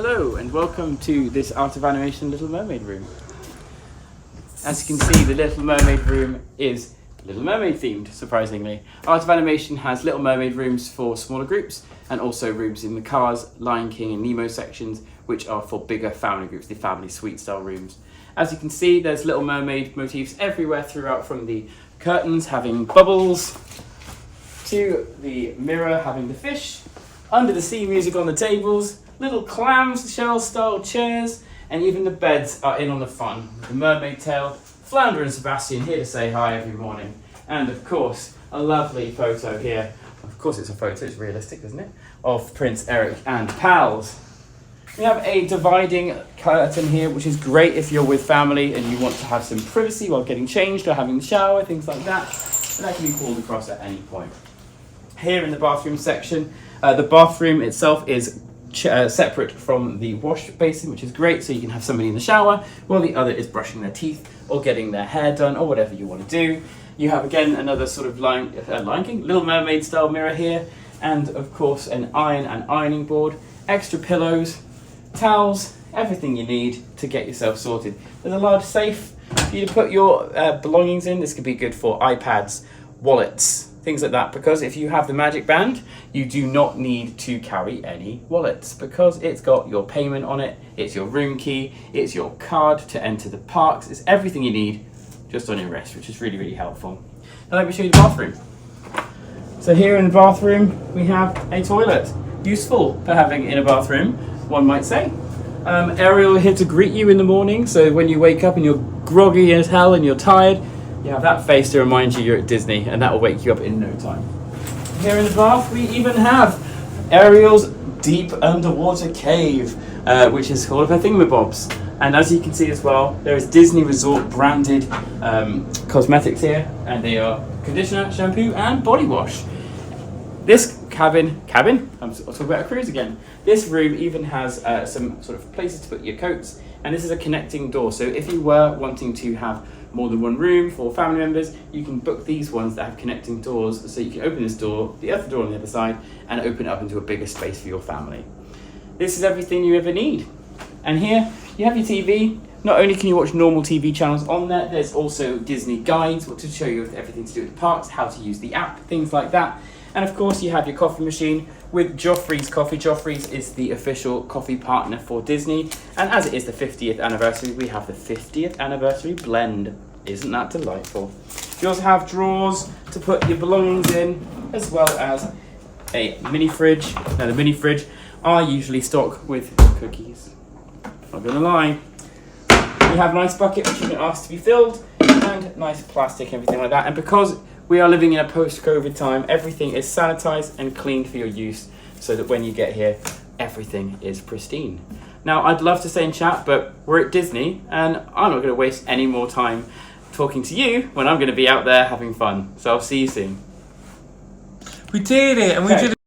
Hello and welcome to this Art of Animation Little Mermaid Room. As you can see, the Little Mermaid Room is Little Mermaid themed, surprisingly. Art of Animation has Little Mermaid rooms for smaller groups and also rooms in the Cars, Lion King and Nemo sections, which are for bigger family groups, the family suite style rooms. As you can see, there's Little Mermaid motifs everywhere throughout, from the curtains having bubbles to the mirror having the fish, under the sea music on the tables, little clams, shell style chairs, and even the beds are in on the fun. The mermaid tail, Flounder and Sebastian here to say hi every morning. And of course, a lovely photo here. Of course it's a photo, it's realistic, isn't it? Of Prince Eric and pals. We have a dividing curtain here, which is great if you're with family and you want to have some privacy while getting changed or having a shower, things like that. And that can be pulled across at any point. Here in the bathroom section, the bathroom itself is separate from the wash basin, which is great, so you can have somebody in the shower while the other is brushing their teeth or getting their hair done or whatever you want to do. You have again another sort of Lion King, Little Mermaid style mirror here, and of course an iron and ironing board, extra pillows, towels, everything you need to get yourself sorted. There's a large safe for you to put your belongings in. This could be good for iPads, wallets, things like that, because if you have the Magic Band, you do not need to carry any wallets because it's got your payment on it, it's your room key, it's your card to enter the parks, it's everything you need just on your wrist, which is really, really helpful. Now let me show you the bathroom. So here in the bathroom, we have a toilet. Useful for having in a bathroom, one might say. Ariel here to greet you in the morning, so when you wake up and you're groggy as hell and you're tired, you have that face to remind you you're at Disney, and that will wake you up in no time. Here in the bath, we even have Ariel's deep underwater cave, which is all of her thingamabobs. And as you can see as well, there is Disney Resort branded cosmetics here, and they are conditioner, shampoo, and body wash. This cabin, I'll talk about a cruise again. This room even has some sort of places to put your coats, and this is a connecting door. So if you were wanting to have more than one room for family members, you can book these ones that have connecting doors, so you can open this door, the other door on the other side, and open it up into a bigger space for your family. This is everything you ever need. And here you have your TV. Not only can you watch normal TV channels on there, there's also Disney guides to show you everything to do with the parks, how to use the app, things like that. And of course you have your coffee machine with Joffrey's Coffee. Joffrey's is the official coffee partner for Disney. And as it is the 50th anniversary, we have the 50th anniversary blend. Isn't that delightful? You also have drawers to put your belongings in, as well as a mini fridge. Now the mini fridge are usually stocked with cookies. Not gonna lie. You have a nice bucket which you can ask to be filled, and nice plastic, everything like that. And because we are living in a post-COVID time, everything is sanitized and cleaned for your use, so that when you get here, everything is pristine. Now, I'd love to stay and chat, but we're at Disney, and I'm not going to waste any more time talking to you when I'm going to be out there having fun. So I'll see you soon. We did it, and we did it.